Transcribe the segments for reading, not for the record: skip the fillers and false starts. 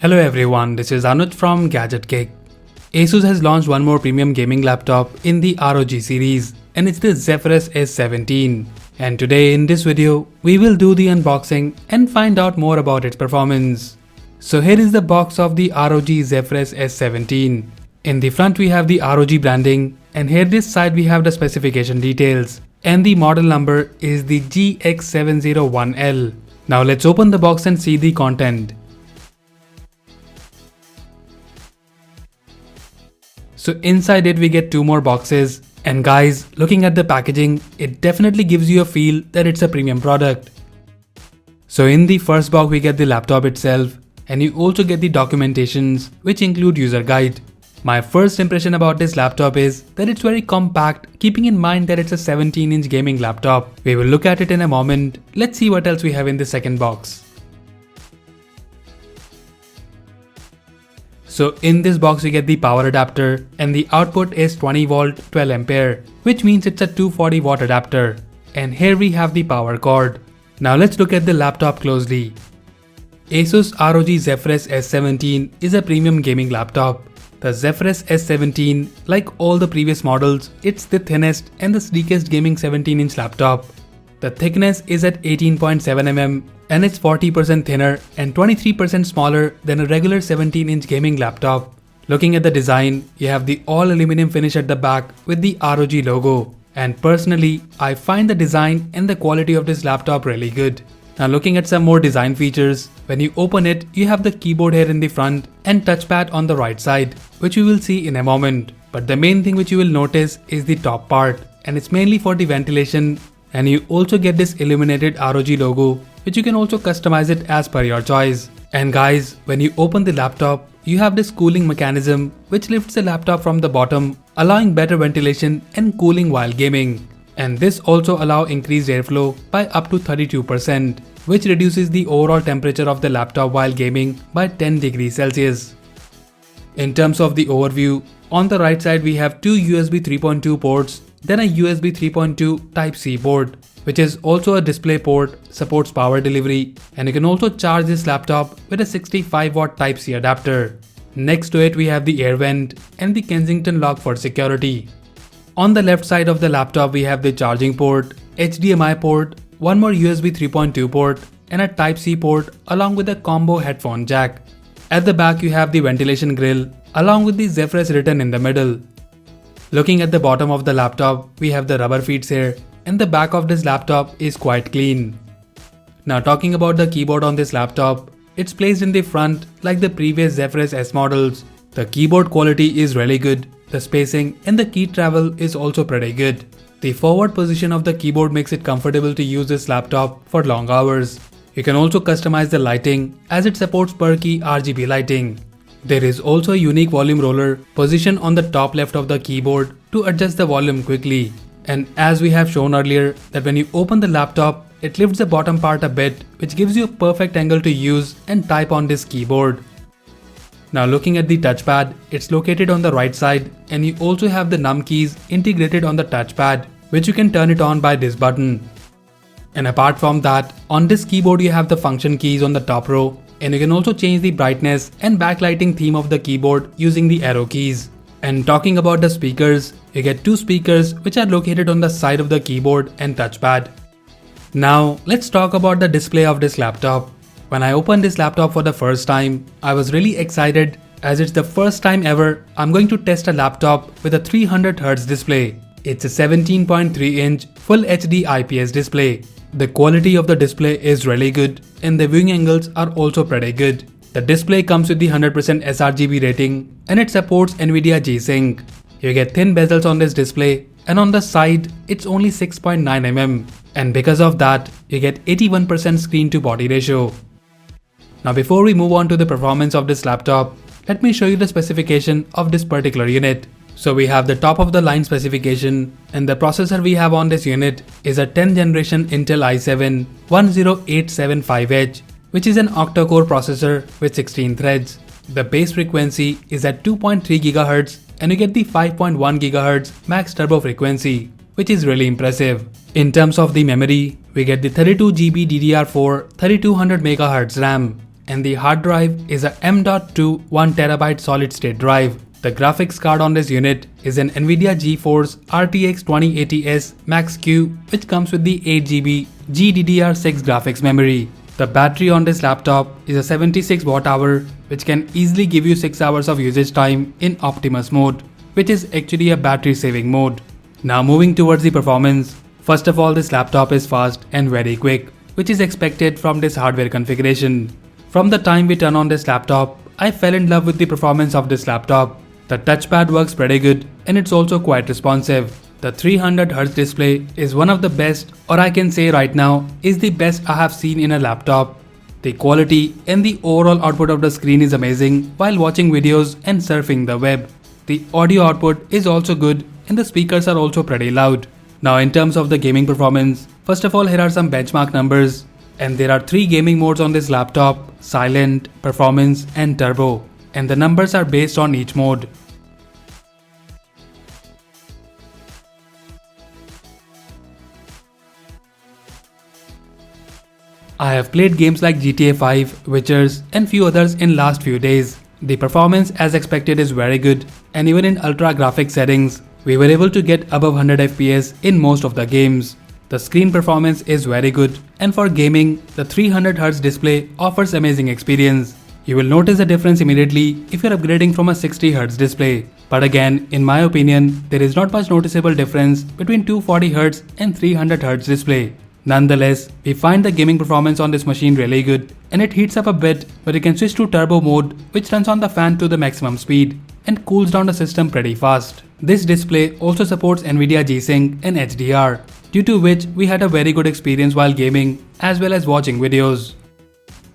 Hello everyone, this is Anuj from Gadget Cake. ASUS has launched one more premium gaming laptop in the ROG series, and it's the Zephyrus S17. And today in this video, we will do the unboxing and find out more about its performance. So here is the box of the ROG Zephyrus S17. In the front we have the ROG branding, and here this side we have the specification details. And the model number is the GX701L. Now let's open the box and see the content. So inside it we get two more boxes, and guys, looking at the packaging, it definitely gives you a feel that it's a premium product. So in the first box we get the laptop itself, and you also get the documentations which include user guide. My first impression about this laptop is that it's very compact, keeping in mind that it's a 17-inch gaming laptop. We will look at it in a moment. Let's see what else we have in the second box. So in this box we get the power adapter, and the output is 20 volt 12 ampere, which means it's a 240 watt adapter. And here we have the power cord. Now let's look at the laptop closely. ASUS ROG Zephyrus S17 is a premium gaming laptop. The Zephyrus S17, like all the previous models, it's the thinnest and the sleekest gaming 17-inch laptop. The thickness is at 18.7 mm, and it's 40% thinner and 23% smaller than a regular 17-inch gaming laptop. Looking at the design, you have the all aluminum finish at the back with the ROG logo. And personally, I find the design and the quality of this laptop really good. Now looking at some more design features, when you open it, you have the keyboard here in the front and touchpad on the right side, which we will see in a moment. But the main thing which you will notice is the top part, and it's mainly for the ventilation. And you also get this illuminated ROG logo, which you can also customize it as per your choice. And guys, when you open the laptop, you have this cooling mechanism which lifts the laptop from the bottom, allowing better ventilation and cooling while gaming. And this also allows increased airflow by up to 32%, which reduces the overall temperature of the laptop while gaming by 10 degrees Celsius. In terms of the overview, on the right side we have two USB 3.2 ports, then a USB 3.2 Type-C port, which is also a display port, supports power delivery, and you can also charge this laptop with a 65 watt Type-C adapter. Next to it we have the air vent and the Kensington lock for security. On the left side of the laptop we have the charging port, HDMI port, one more USB 3.2 port, and a Type-C port along with a combo headphone jack. At the back you have the ventilation grill along with the Zephyrus written in the middle. Looking at the bottom of the laptop, we have the rubber feet here, and the back of this laptop is quite clean. Now talking about the keyboard on this laptop, it's placed in the front like the previous Zephyrus S models. The keyboard quality is really good, the spacing and the key travel is also pretty good. The forward position of the keyboard makes it comfortable to use this laptop for long hours. You can also customize the lighting as it supports per key RGB lighting. There is also a unique volume roller positioned on the top left of the keyboard to adjust the volume quickly. And as we have shown earlier, that when you open the laptop, it lifts the bottom part a bit, which gives you a perfect angle to use and type on this keyboard. Now looking at the touchpad, it's located on the right side, and you also have the num keys integrated on the touchpad, which you can turn it on by this button. And apart from that, on this keyboard you have the function keys on the top row, and you can also change the brightness and backlighting theme of the keyboard using the arrow keys. And talking about the speakers, you get two speakers which are located on the side of the keyboard and touchpad. Now let's talk about the display of this laptop. When I opened this laptop for the first time, I was really excited as it's the first time ever I'm going to test a laptop with a 300Hz display. It's a 17.3-inch Full HD IPS display. The quality of the display is really good, and the viewing angles are also pretty good. The display comes with the 100% sRGB rating, and it supports NVIDIA G-Sync. You get thin bezels on this display, and on the side it's only 6.9 mm, and because of that you get 81% screen to body ratio. Now before we move on to the performance of this laptop, let me show you the specification of this particular unit. So we have the top of the line specification, and the processor we have on this unit is a 10th generation Intel i7 10875H, which is an octa-core processor with 16 threads. The base frequency is at 2.3 GHz, and you get the 5.1 GHz max turbo frequency, which is really impressive. In terms of the memory, we get the 32GB DDR4 3200 MHz RAM, and the hard drive is a M.2 1TB solid state drive. The graphics card on this unit is an NVIDIA GeForce RTX 2080S Max-Q, which comes with the 8GB GDDR6 graphics memory. The battery on this laptop is a 76 Wh, which can easily give you 6 hours of usage time in Optimus mode, which is actually a battery saving mode. Now moving towards the performance. First of all, this laptop is fast and very quick, which is expected from this hardware configuration. From the time we turn on this laptop, I fell in love with the performance of this laptop. The touchpad works pretty good and it's also quite responsive. The 300Hz display is one of the best, or I can say right now is the best I have seen in a laptop. The quality and the overall output of the screen is amazing while watching videos and surfing the web. The audio output is also good and the speakers are also pretty loud. Now in terms of the gaming performance, first of all here are some benchmark numbers, and there are 3 gaming modes on this laptop: silent, performance and turbo, and the numbers are based on each mode. I have played games like GTA 5, Witchers and few others in last few days. The performance as expected is very good, and even in ultra graphic settings, we were able to get above 100 FPS in most of the games. The screen performance is very good, and for gaming, the 300Hz display offers amazing experience. You will notice a difference immediately if you are upgrading from a 60Hz display. But again, in my opinion, there is not much noticeable difference between 240Hz and 300Hz display. Nonetheless, we find the gaming performance on this machine really good, and it heats up a bit, but you can switch to turbo mode, which turns on the fan to the maximum speed and cools down the system pretty fast. This display also supports NVIDIA G-Sync and HDR, due to which we had a very good experience while gaming as well as watching videos.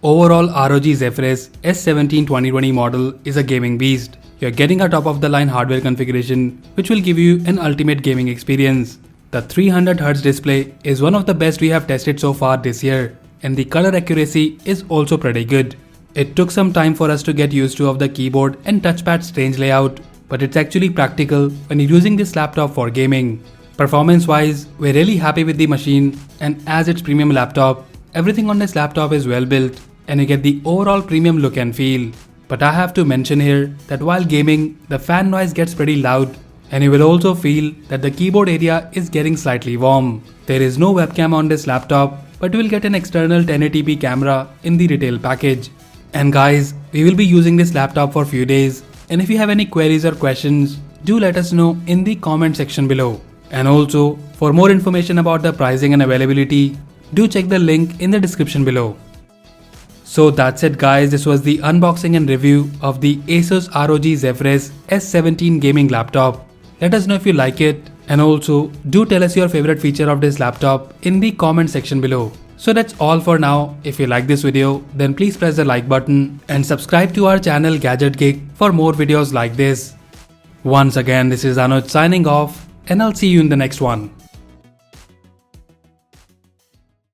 Overall, ROG Zephyrus S17 2020 model is a gaming beast. You're getting a top of the line hardware configuration, which will give you an ultimate gaming experience. The 300Hz display is one of the best we have tested so far this year, and the color accuracy is also pretty good. It took some time for us to get used to of the keyboard and touchpad strange layout, but it's actually practical when you're using this laptop for gaming. Performance wise, we're really happy with the machine, and as its premium laptop, everything on this laptop is well built and you get the overall premium look and feel. But I have to mention here that while gaming, the fan noise gets pretty loud, and you will also feel that the keyboard area is getting slightly warm. There is no webcam on this laptop, but you will get an external 1080p camera in the retail package. And guys, we will be using this laptop for few days, and if you have any queries or questions, do let us know in the comment section below. And also, for more information about the pricing and availability, do check the link in the description below. So that's it guys, this was the unboxing and review of the ASUS ROG Zephyrus S17 gaming laptop. Let us know if you like it, and also do tell us your favorite feature of this laptop in the comment section below. So that's all for now. If you like this video, then please press the like button and subscribe to our channel Gadget Geek for more videos like this. Once again, this is Anuj signing off, and I'll see you in the next one.